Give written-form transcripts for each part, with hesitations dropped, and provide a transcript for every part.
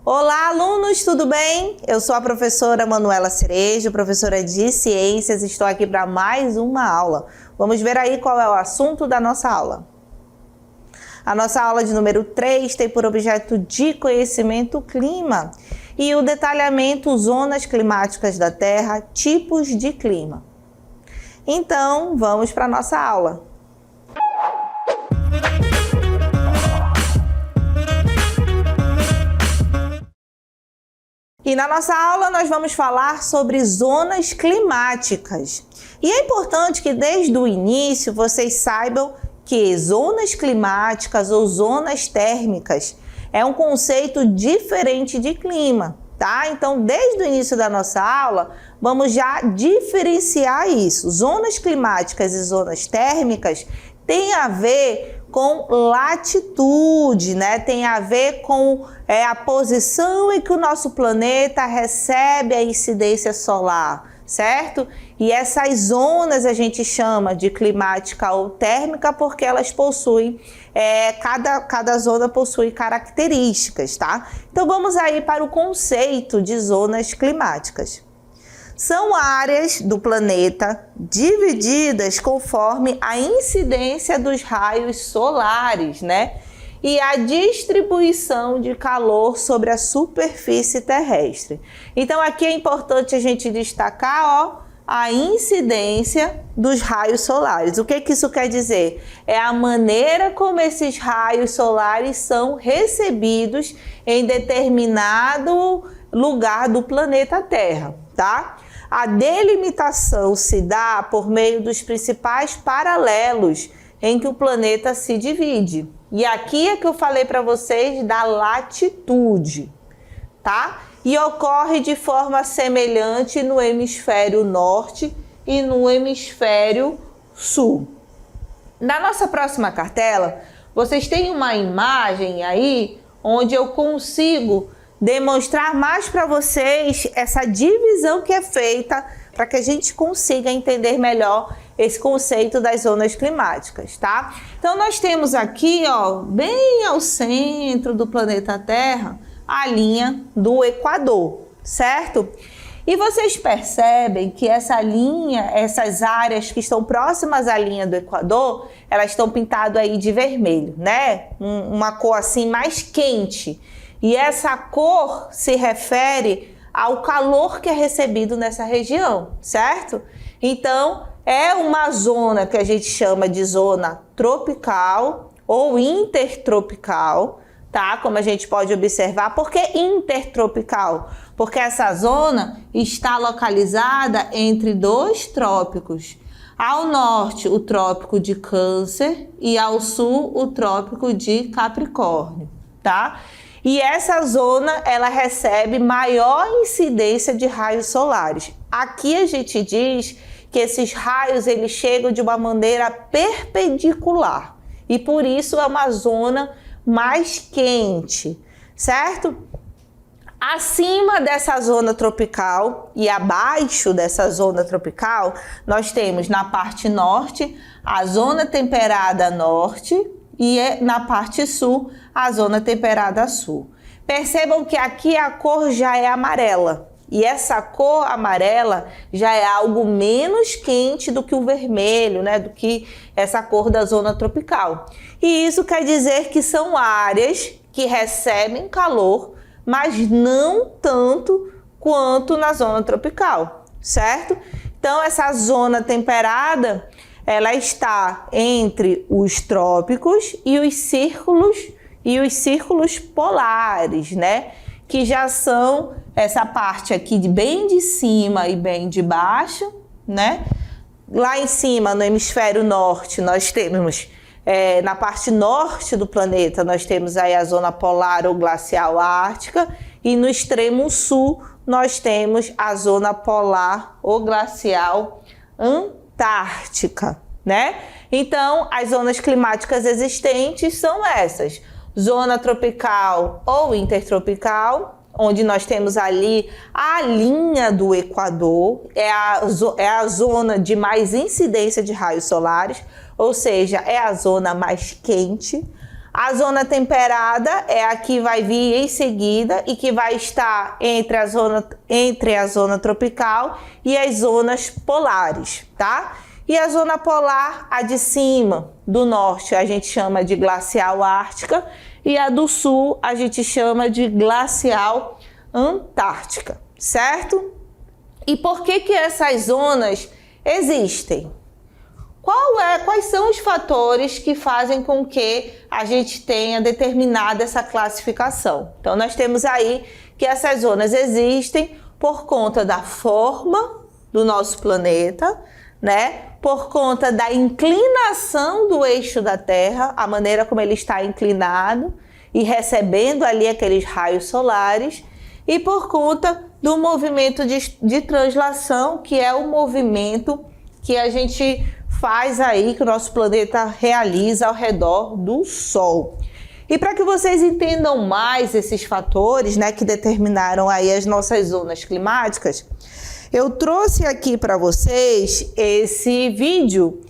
Olá, alunos, tudo bem? Eu sou a professora Manuela Cerejo, professora de Ciências, estou aqui para mais uma aula. Vamos ver aí qual é o assunto da nossa aula. A nossa aula de número 3 tem por objeto de conhecimento o clima e o detalhamento zonas climáticas da Terra, tipos de clima. Então, vamos para a nossa aula. E na nossa aula nós vamos falar sobre zonas climáticas. E é importante que desde o início vocês saibam que zonas climáticas ou zonas térmicas é um conceito diferente de clima, tá? Então, desde o início da nossa aula, vamos já diferenciar isso. Zonas climáticas e zonas térmicas têm a ver com latitude, né? Tem a ver com a posição em que o nosso planeta recebe a incidência solar, certo? E essas zonas a gente chama de climática ou térmica porque elas possuem, cada zona possui características, tá? Então vamos aí para o conceito de zonas climáticas. São áreas do planeta divididas conforme a incidência dos raios solares, né? E a distribuição de calor sobre a superfície terrestre. Então aqui é importante a gente destacar, a incidência dos raios solares. O que isso quer dizer? É a maneira como esses raios solares são recebidos em determinado lugar do planeta Terra, tá? A delimitação se dá por meio dos principais paralelos em que o planeta se divide. E aqui é que eu falei para vocês da latitude, tá? E ocorre de forma semelhante no hemisfério norte e no hemisfério sul. Na nossa próxima cartela, vocês têm uma imagem aí onde eu consigo demonstrar mais para vocês essa divisão que é feita para que a gente consiga entender melhor esse conceito das zonas climáticas, tá? Então nós temos aqui, bem ao centro do planeta Terra, a linha do Equador, certo? E vocês percebem que essa linha, essas áreas que estão próximas à linha do Equador, elas estão pintadas aí de vermelho, né? Uma cor assim mais quente. E essa cor se refere ao calor que é recebido nessa região, certo? Então, é uma zona que a gente chama de zona tropical ou intertropical, tá? Como a gente pode observar. Por que intertropical? Porque essa zona está localizada entre dois trópicos. Ao norte, o trópico de Câncer e ao sul, o trópico de Capricórnio, tá? E essa zona, ela recebe maior incidência de raios solares. Aqui a gente diz que esses raios, eles chegam de uma maneira perpendicular. E por isso é uma zona mais quente, certo? Acima dessa zona tropical e abaixo dessa zona tropical, nós temos na parte norte a zona temperada norte e na parte sul a zona temperada sul. Percebam que aqui a cor já é amarela. E essa cor amarela já é algo menos quente do que o vermelho, né? Do que essa cor da zona tropical. E isso quer dizer que são áreas que recebem calor, mas não tanto quanto na zona tropical, certo? Então, essa zona temperada, ela está entre os trópicos e os círculos polares, né? Que já são essa parte aqui bem de cima e bem de baixo, né? Lá em cima, no hemisfério norte, nós temos, na parte norte do planeta, nós temos aí a zona polar ou glacial ártica, e no extremo sul, nós temos a zona polar ou glacial antártica, né? Então, as zonas climáticas existentes são essas: zona tropical ou intertropical, onde nós temos ali a linha do Equador, é a zona de mais incidência de raios solares, ou seja, é a zona mais quente. A zona temperada é a que vai vir em seguida e que vai estar entre a zona tropical e as zonas polares, tá? E a zona polar, a de cima, do norte, a gente chama de glacial ártica, e a do sul a gente chama de glacial antártica, certo? E por que essas zonas existem? Quais são os fatores que fazem com que a gente tenha determinada essa classificação? Então, nós temos aí que essas zonas existem por conta da forma do nosso planeta, né? Por conta da inclinação do eixo da Terra, a maneira como ele está inclinado e recebendo ali aqueles raios solares, e por conta do movimento de translação, que é o movimento que a gente faz aí, que o nosso planeta realiza ao redor do Sol. E para que vocês entendam mais esses fatores, né, que determinaram aí as nossas zonas climáticas, eu trouxe aqui para vocês esse vídeo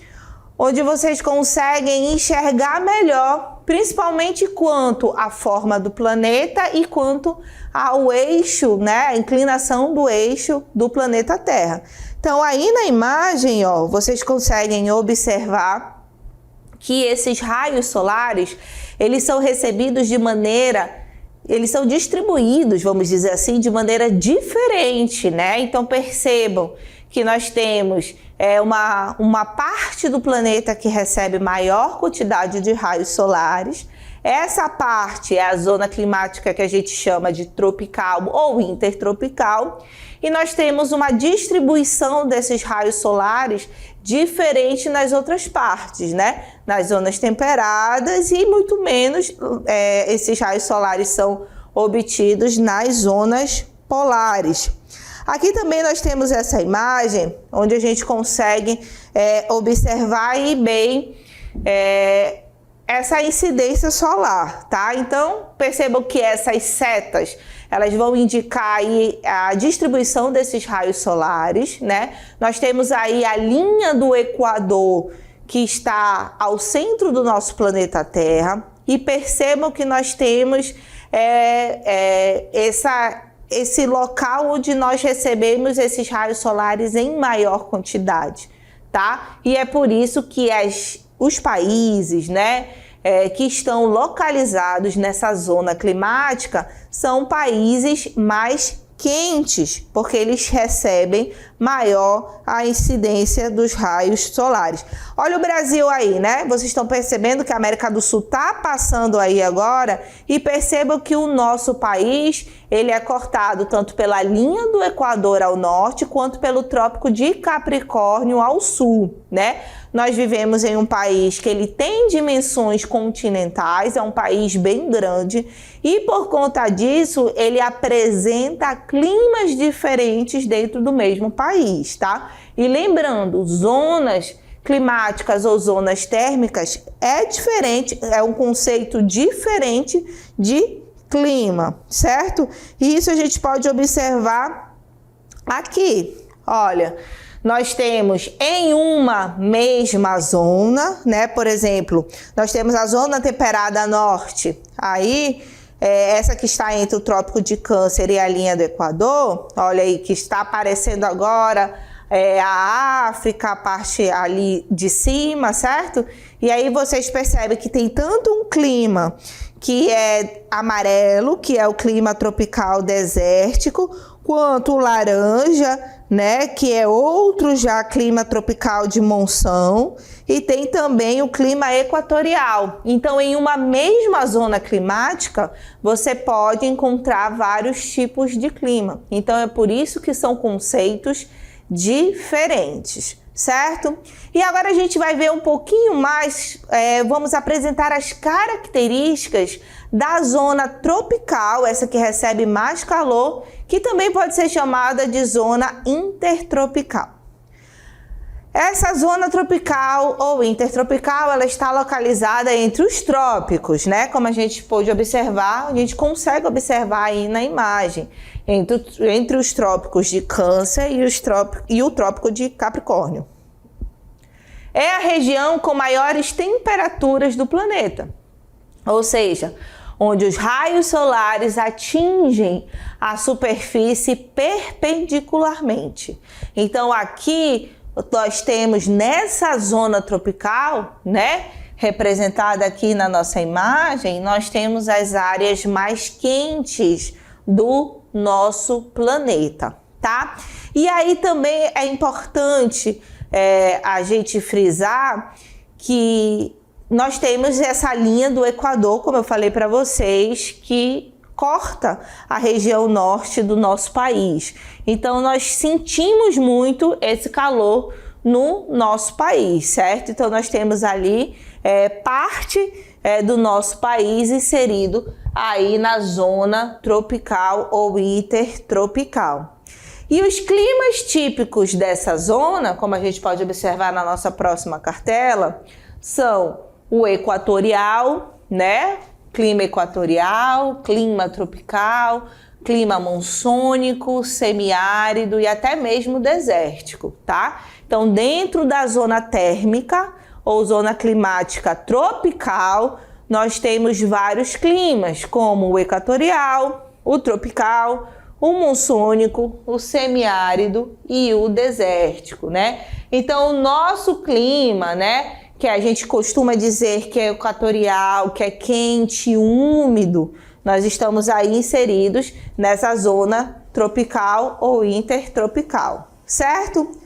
onde vocês conseguem enxergar melhor, principalmente quanto à forma do planeta e quanto ao eixo, né, a inclinação do eixo do planeta Terra. Então, aí na imagem, ó, vocês conseguem observar que esses raios solares, eles são recebidos eles são distribuídos, vamos dizer assim, de maneira diferente, né? Então percebam que nós temos uma parte do planeta que recebe maior quantidade de raios solares. Essa parte é a zona climática que a gente chama de tropical ou intertropical. E nós temos uma distribuição desses raios solares diferente nas outras partes, né? Nas zonas temperadas e muito menos esses raios solares são obtidos nas zonas polares. Aqui também nós temos essa imagem onde a gente consegue observar aí bem essa incidência solar, tá? Então, percebam que essas setas, elas vão indicar aí a distribuição desses raios solares, né? Nós temos aí a linha do Equador, que está ao centro do nosso planeta Terra, e percebam que nós temos esse local onde nós recebemos esses raios solares em maior quantidade, tá? E é por isso que os países, né, que estão localizados nessa zona climática são países mais quentes, porque eles recebem maior a incidência dos raios solares. Olha o Brasil aí, né? Vocês estão percebendo que a América do Sul está passando aí agora, e percebam que o nosso país, ele é cortado tanto pela linha do Equador ao norte, quanto pelo Trópico de Capricórnio ao sul, né? Nós vivemos em um país que ele tem dimensões continentais, é um país bem grande, e por conta disso ele apresenta climas diferentes dentro do mesmo país, tá? E lembrando, zonas climáticas ou zonas térmicas é diferente, é um conceito diferente de clima, certo? E isso a gente pode observar aqui, olha. Nós temos em uma mesma zona, né? Por exemplo, nós temos a zona temperada norte, aí essa que está entre o Trópico de Câncer e a linha do Equador, olha aí que está aparecendo agora a África, a parte ali de cima, certo? E aí vocês percebem que tem tanto um clima que é amarelo, que é o clima tropical desértico, quanto o laranja, né, que é outro já clima tropical de monção, e tem também o clima equatorial. Então, em uma mesma zona climática, você pode encontrar vários tipos de clima. Então, é por isso que são conceitos diferentes, certo? E agora a gente vai ver um pouquinho mais, vamos apresentar as características da zona tropical, essa que recebe mais calor, que também pode ser chamada de zona intertropical. Essa zona tropical ou intertropical, ela está localizada entre os trópicos, né? Como a gente pôde observar, a gente consegue observar aí na imagem, entre os trópicos de Câncer e o trópico de Capricórnio. É a região com maiores temperaturas do planeta, ou seja, onde os raios solares atingem a superfície perpendicularmente. Então aqui nós temos nessa zona tropical, né, representada aqui na nossa imagem, nós temos as áreas mais quentes do nosso planeta, tá? E aí também é importante a gente frisar que nós temos essa linha do Equador, como eu falei para vocês, que corta a região norte do nosso país. Então, nós sentimos muito esse calor no nosso país, certo? Então, nós temos ali parte do nosso país inserido aí na zona tropical ou intertropical. E os climas típicos dessa zona, como a gente pode observar na nossa próxima cartela, são o equatorial, né? Clima equatorial, clima tropical, clima monsônico, semiárido e até mesmo desértico, tá? Então, dentro da zona térmica ou zona climática tropical, nós temos vários climas, como o equatorial, o tropical, o monsônico, o semiárido e o desértico, né? Então, o nosso clima, né, que a gente costuma dizer que é equatorial, que é quente, úmido, nós estamos aí inseridos nessa zona tropical ou intertropical, certo?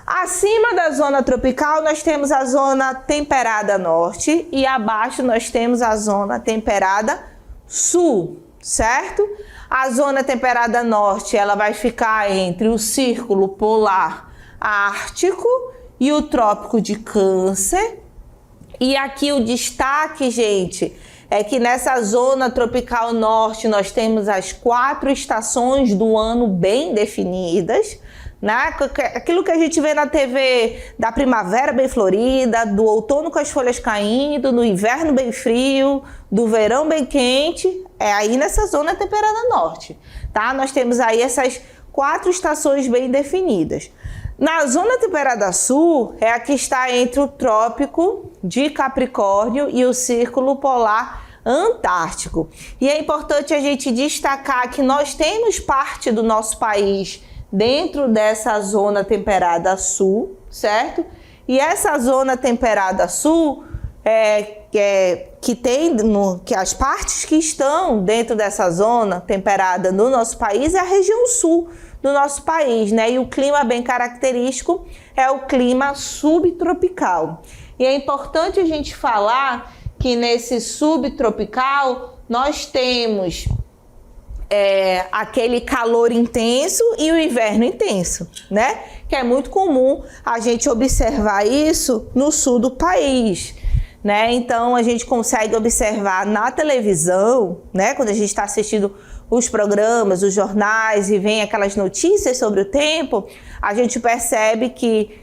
Acima da zona tropical, nós temos a zona temperada norte e abaixo nós temos a zona temperada sul, certo? A zona temperada norte, ela vai ficar entre o círculo polar ártico e o trópico de Câncer. E aqui o destaque, gente, é que nessa zona tropical norte nós temos as 4 estações do ano bem definidas, né? Aquilo que a gente vê na TV da primavera bem florida, do outono com as folhas caindo, no inverno bem frio, do verão bem quente, é aí nessa zona temperada norte, tá? Nós temos aí essas 4 estações bem definidas. Na zona temperada sul é a que está entre o trópico de Capricórnio e o círculo polar antártico. E é importante a gente destacar que nós temos parte do nosso país dentro dessa zona temperada sul, certo? E essa zona temperada sul que as partes que estão dentro dessa zona temperada no nosso país é a região sul do nosso país, né? E o clima bem característico é o clima subtropical. E é importante a gente falar que nesse subtropical nós temos aquele calor intenso e o inverno intenso, né? Que é muito comum a gente observar isso no sul do país, né? Então a gente consegue observar na televisão, né? Quando a gente está assistindo os programas, os jornais e vem aquelas notícias sobre o tempo, a gente percebe que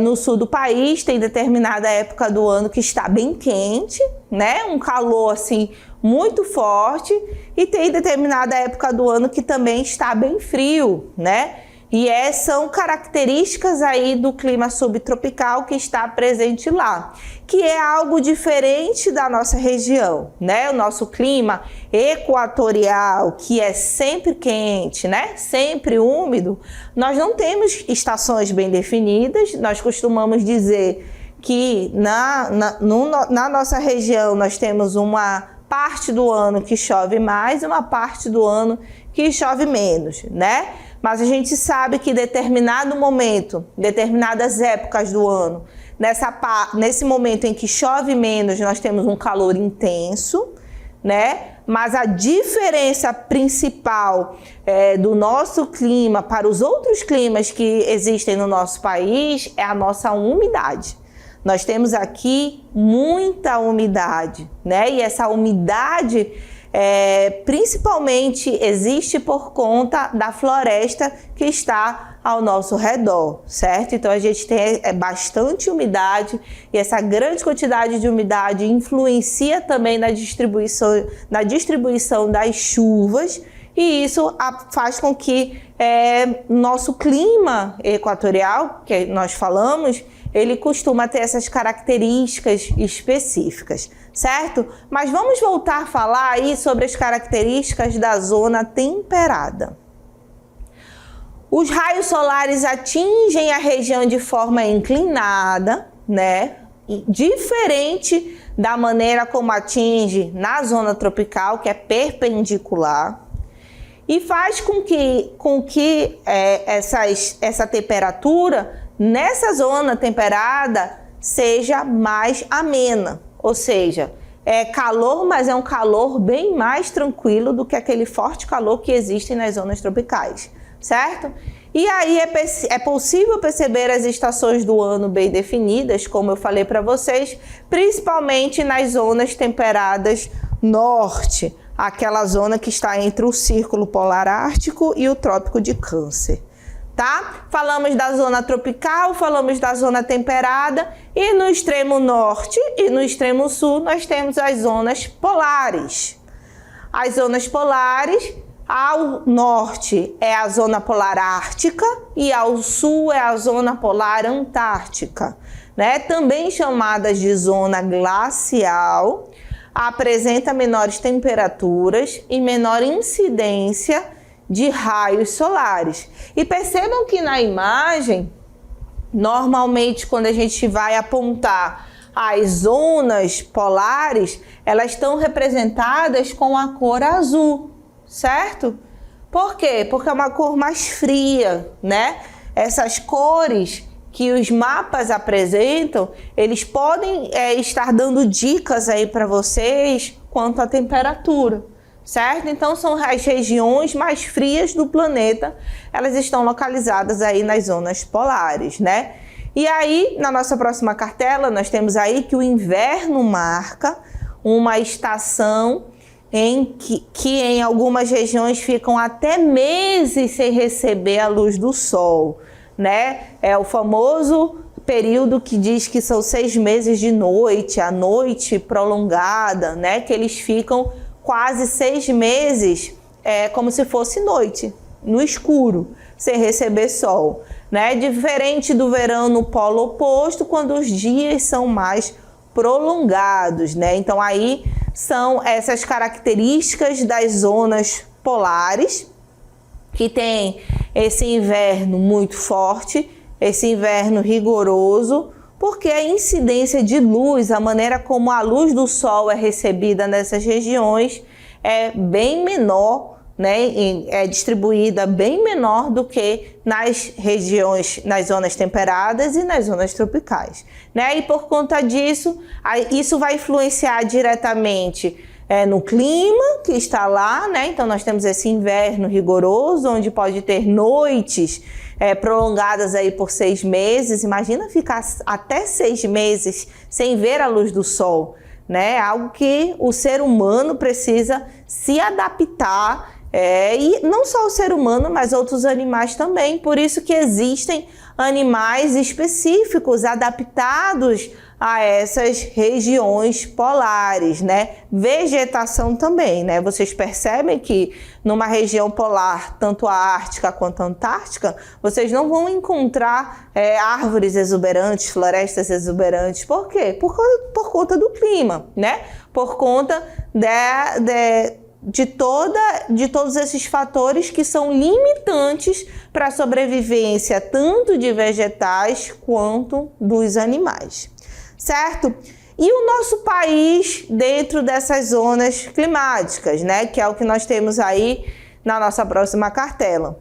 no sul do país tem determinada época do ano que está bem quente, né? Um calor assim muito forte, e tem determinada época do ano que também está bem frio, né? E são características aí do clima subtropical que está presente lá, que é algo diferente da nossa região, né? O nosso clima equatorial, que é sempre quente, né? Sempre úmido, nós não temos estações bem definidas. Nós costumamos dizer que na nossa região nós temos uma parte do ano que chove mais e uma parte do ano que chove menos, né? Mas a gente sabe que em determinado momento, determinadas épocas do ano, nesse momento em que chove menos, nós temos um calor intenso, né? Mas a diferença principal do nosso clima para os outros climas que existem no nosso país é a nossa umidade. Nós temos aqui muita umidade, né? E essa umidade principalmente existe por conta da floresta que está ao nosso redor, certo? Então a gente tem bastante umidade e essa grande quantidade de umidade influencia também na distribuição das chuvas, e isso faz com que nosso clima equatorial, que nós falamos, ele costuma ter essas características específicas, certo? Mas vamos voltar a falar aí sobre as características da zona temperada. Os raios solares atingem a região de forma inclinada, né? Diferente da maneira como atinge na zona tropical, que é perpendicular, e faz com que essa temperatura nessa zona temperada seja mais amena, ou seja, é calor, mas é um calor bem mais tranquilo do que aquele forte calor que existe nas zonas tropicais, certo? E aí é possível perceber as estações do ano bem definidas, como eu falei para vocês, principalmente nas zonas temperadas norte, aquela zona que está entre o Círculo Polar Ártico e o Trópico de Câncer. Tá? Falamos da zona tropical, falamos da zona temperada, e no extremo norte e no extremo sul nós temos as zonas polares. As zonas polares, ao norte é a zona polar ártica e ao sul é a zona polar antártica, né? Também chamadas de zona glacial, apresenta menores temperaturas e menor incidência de raios solares. E percebam que na imagem, normalmente quando a gente vai apontar as zonas polares, elas estão representadas com a cor azul, certo? Por quê? Porque é uma cor mais fria, né? Essas cores que os mapas apresentam, eles podem estar dando dicas aí para vocês quanto à temperatura, certo? Então são as regiões mais frias do planeta, elas estão localizadas aí nas zonas polares, né? E aí, na nossa próxima cartela, nós temos aí que o inverno marca uma estação em que em algumas regiões ficam até meses sem receber a luz do sol, né? É o famoso período que diz que são 6 meses de noite, a noite prolongada, né? Que eles ficam quase 6 meses, como se fosse noite, no escuro, sem receber sol, né? Diferente do verão no polo oposto, quando os dias são mais prolongados, né? Então aí são essas características das zonas polares, que tem esse inverno muito forte, esse inverno rigoroso, porque a incidência de luz, a maneira como a luz do sol é recebida nessas regiões é bem menor, né? É distribuída bem menor do que nas regiões, nas zonas temperadas e nas zonas tropicais, né? E por conta disso, isso vai influenciar diretamente no clima que está lá, né? Então nós temos esse inverno rigoroso, onde pode ter noites prolongadas aí por 6 meses. Imagina ficar até 6 meses sem ver a luz do sol, né? Algo que o ser humano precisa se adaptar, e não só o ser humano, mas outros animais também. Por isso que existem animais específicos adaptados a essas regiões polares, né? Vegetação também, né? Vocês percebem que numa região polar, tanto a Ártica quanto a Antártica, vocês não vão encontrar árvores exuberantes, florestas exuberantes. Por quê? Por conta do clima, né? Por conta de todos esses fatores que são limitantes para a sobrevivência tanto de vegetais quanto dos animais, certo? E o nosso país dentro dessas zonas climáticas, né? Que é o que nós temos aí na nossa próxima cartela.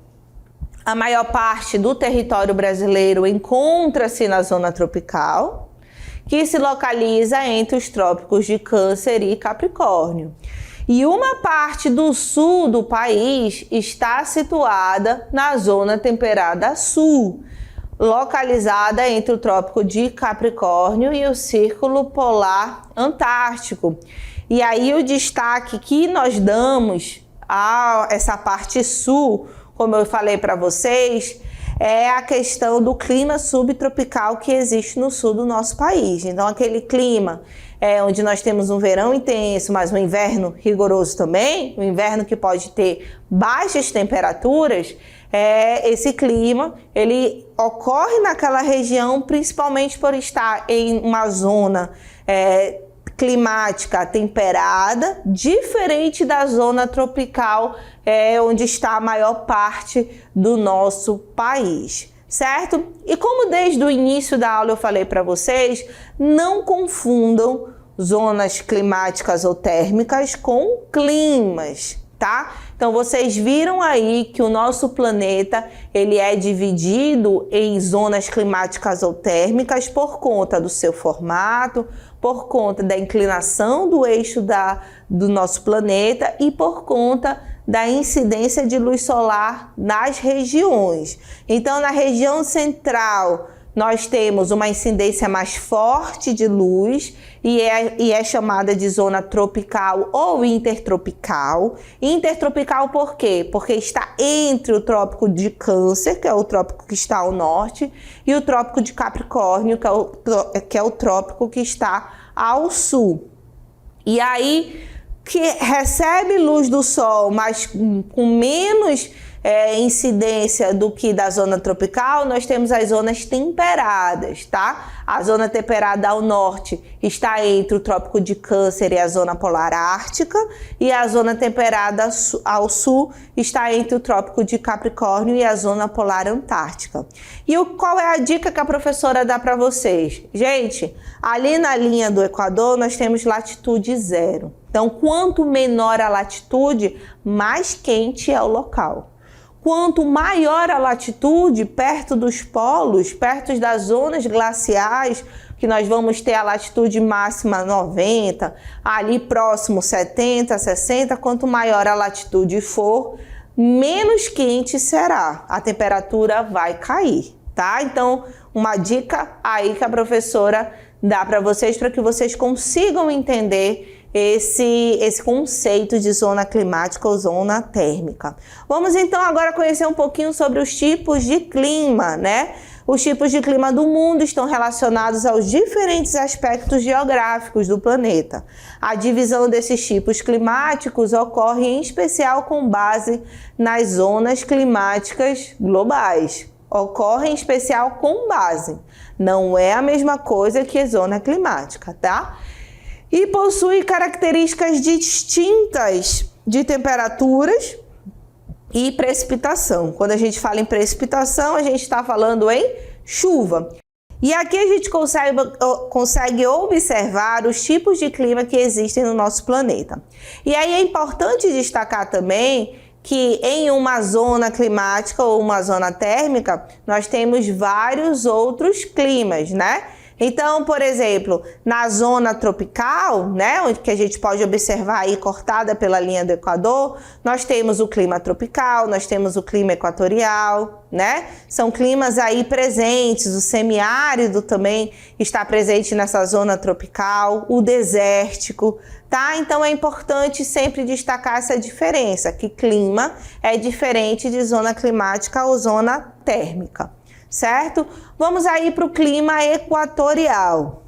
A maior parte do território brasileiro encontra-se na zona tropical, que se localiza entre os trópicos de Câncer e Capricórnio. E uma parte do sul do país está situada na zona temperada sul, localizada entre o Trópico de Capricórnio e o Círculo Polar Antártico. E aí o destaque que nós damos a essa parte sul, como eu falei para vocês, é a questão do clima subtropical que existe no sul do nosso país. Então, aquele clima onde nós temos um verão intenso, mas um inverno rigoroso também, um inverno que pode ter baixas temperaturas, esse clima, ele ocorre naquela região principalmente por estar em uma zona climática temperada, diferente da zona tropical, onde está a maior parte do nosso país, certo? E como desde o início da aula eu falei para vocês, não confundam zonas climáticas ou térmicas com climas, tá? Então vocês viram aí que o nosso planeta ele é dividido em zonas climáticas ou térmicas por conta do seu formato, por conta da inclinação do eixo do nosso planeta e por conta da incidência de luz solar nas regiões. Então, na região central, nós temos uma incidência mais forte de luz e é chamada de zona tropical ou intertropical. Intertropical por quê? Porque está entre o trópico de Câncer, que é o trópico que está ao norte, e o trópico de Capricórnio, que é o trópico que está ao sul. E aí, que recebe luz do sol, mas com menos incidência do que da zona tropical, nós temos as zonas temperadas, tá? A zona temperada ao norte está entre o trópico de Câncer e a zona polar ártica, e a zona temperada ao sul está entre o trópico de Capricórnio e a zona polar antártica. E qual é a dica que a professora dá para vocês? Gente, ali na linha do Equador nós temos latitude zero. Então, quanto menor a latitude, mais quente é o local. Quanto maior a latitude, perto dos polos, perto das zonas glaciais, que nós vamos ter a latitude máxima 90, ali próximo 70, 60, quanto maior a latitude for, menos quente será. A temperatura vai cair, tá? Então, uma dica aí que a professora dá para vocês, para que vocês consigam entender esse conceito de zona climática ou zona térmica. Vamos então agora conhecer um pouquinho sobre os tipos de clima, né? Os tipos de clima do mundo estão relacionados aos diferentes aspectos geográficos do planeta. A divisão desses tipos climáticos ocorre em especial com base nas zonas climáticas globais. Ocorre em especial com base. Não é a mesma coisa que zona climática, tá? E possui características distintas de temperaturas e precipitação. Quando a gente fala em precipitação, a gente está falando em chuva. E aqui a gente consegue observar os tipos de clima que existem no nosso planeta. E aí é importante destacar também que em uma zona climática ou uma zona térmica, nós temos vários outros climas, né? Então, por exemplo, na zona tropical, né, onde que a gente pode observar aí cortada pela linha do Equador, nós temos o clima tropical, nós temos o clima equatorial, né? São climas aí presentes, o semiárido também está presente nessa zona tropical, o desértico, tá? Então é importante sempre destacar essa diferença, que clima é diferente de zona climática ou zona térmica. Certo? Vamos aí para o clima equatorial.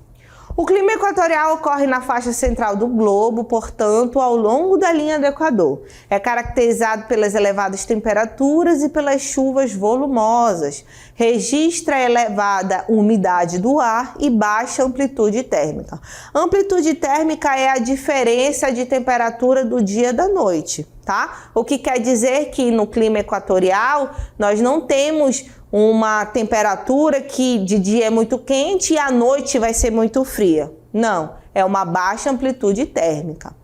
O clima equatorial ocorre na faixa central do globo, portanto, ao longo da linha do Equador. É caracterizado pelas elevadas temperaturas e pelas chuvas volumosas. Registra elevada umidade do ar e baixa amplitude térmica. Amplitude térmica é a diferença de temperatura do dia e da noite, tá? O que quer dizer que no clima equatorial nós não temos uma temperatura que de dia é muito quente e à noite vai ser muito fria. Não, é uma baixa amplitude térmica.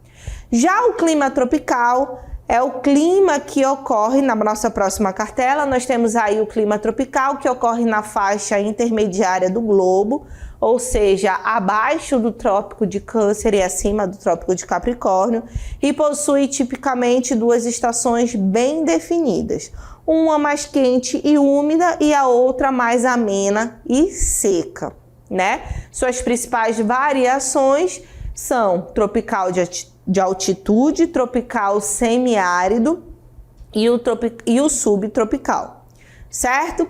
Já o clima tropical é o clima que ocorre na nossa próxima cartela. Nós temos aí o clima tropical que ocorre na faixa intermediária do globo, ou seja, abaixo do trópico de Câncer e acima do trópico de Capricórnio, e possui tipicamente duas estações bem definidas. Uma mais quente e úmida e a outra mais amena e seca, né? Suas principais variações são tropical de altitude, tropical semiárido e o subtropical, certo?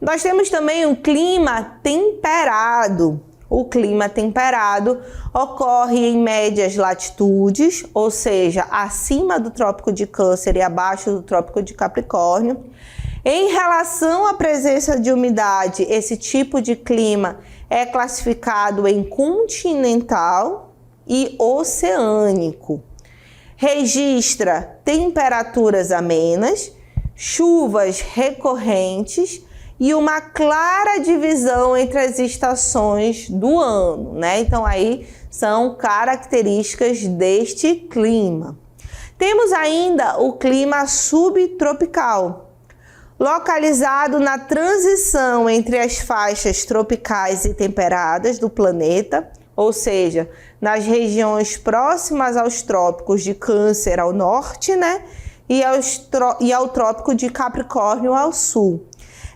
Nós temos também um clima temperado. O clima temperado ocorre em médias latitudes, ou seja, acima do Trópico de Câncer e abaixo do Trópico de Capricórnio. Em relação à presença de umidade, esse tipo de clima é classificado em continental e oceânico. Registra temperaturas amenas, chuvas recorrentes e uma clara divisão entre as estações do ano, né? Então aí são características deste clima. Temos ainda o clima subtropical, localizado na transição entre as faixas tropicais e temperadas do planeta, ou seja, nas regiões próximas aos trópicos de Câncer ao norte, né? E ao trópico de Capricórnio ao sul.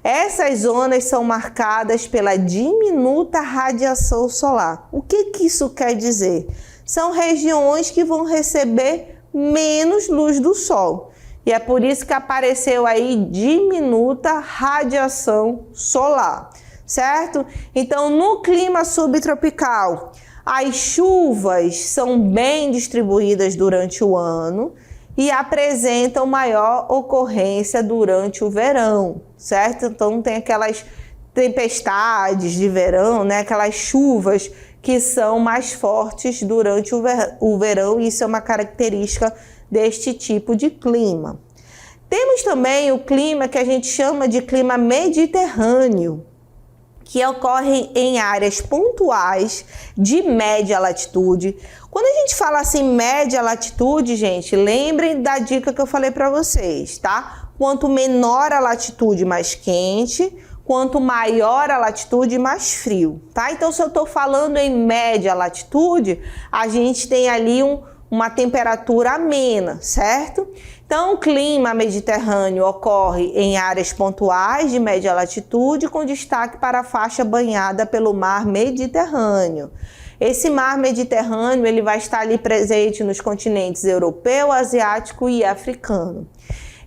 Essas zonas são marcadas pela diminuta radiação solar. O que isso quer dizer? São regiões que vão receber menos luz do sol. E é por isso que apareceu aí diminuta radiação solar, certo? Então, no clima subtropical, as chuvas são bem distribuídas durante o ano e apresentam maior ocorrência durante o verão, certo? Então, tem aquelas tempestades de verão, né? Aquelas chuvas que são mais fortes durante o verão, e isso é uma característica deste tipo de clima. Temos também o clima que a gente chama de clima mediterrâneo, que ocorre em áreas pontuais de média latitude. Quando a gente fala assim média latitude, gente, lembrem da dica que eu falei para vocês, tá? Quanto menor a latitude, mais quente, quanto maior a latitude, mais frio, tá? Então, se eu estou falando em média latitude, a gente tem ali uma temperatura amena, certo? Então, o clima mediterrâneo ocorre em áreas pontuais de média latitude, com destaque para a faixa banhada pelo mar Mediterrâneo. Esse mar Mediterrâneo ele vai estar ali presente nos continentes europeu, asiático e africano.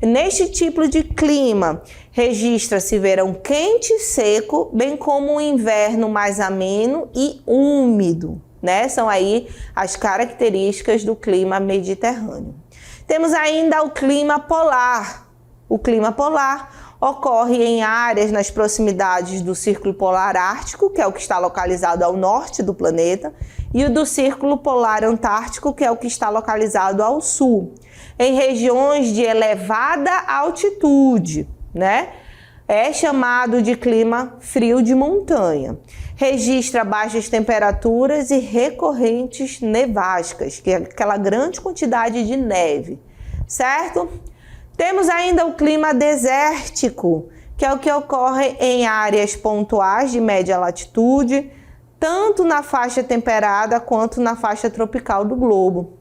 Neste tipo de clima, registra-se verão quente e seco, bem como um inverno mais ameno e úmido, né? São aí as características do clima mediterrâneo. Temos ainda o clima polar. O clima polar ocorre em áreas nas proximidades do Círculo Polar Ártico, que é o que está localizado ao norte do planeta, e o do Círculo Polar Antártico, que é o que está localizado ao sul, em regiões de elevada altitude, né? É chamado de clima frio de montanha. Registra baixas temperaturas e recorrentes nevascas, que é aquela grande quantidade de neve, certo? Temos ainda o clima desértico, que é o que ocorre em áreas pontuais de média latitude, tanto na faixa temperada quanto na faixa tropical do globo.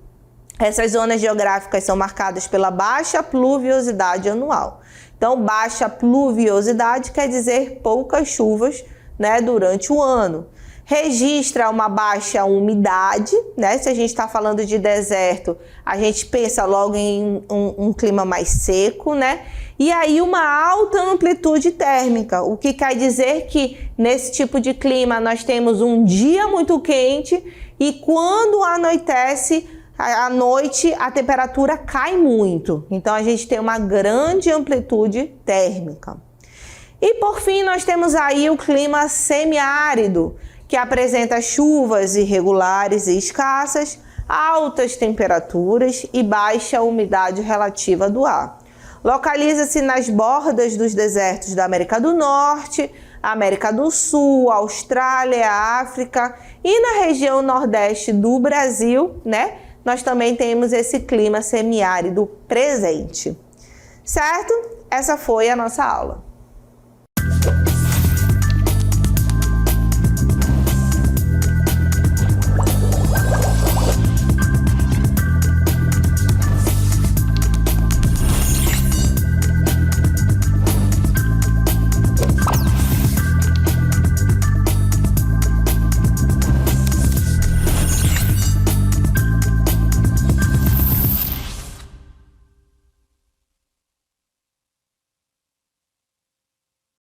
Essas zonas geográficas são marcadas pela baixa pluviosidade anual. Então, baixa pluviosidade quer dizer poucas chuvas, né, durante o ano. Registra uma baixa umidade, né? Se a gente está falando de deserto, a gente pensa logo em um clima mais seco, né? E aí uma alta amplitude térmica, o que quer dizer que nesse tipo de clima nós temos um dia muito quente e quando anoitece, à noite a temperatura cai muito. Então a gente tem uma grande amplitude térmica. E por fim nós temos aí o clima semiárido, que apresenta chuvas irregulares e escassas, altas temperaturas e baixa umidade relativa do ar. Localiza-se nas bordas dos desertos da América do Norte, América do Sul, Austrália, África e na região nordeste do Brasil, né? Nós também temos esse clima semiárido presente. Certo? Essa foi a nossa aula.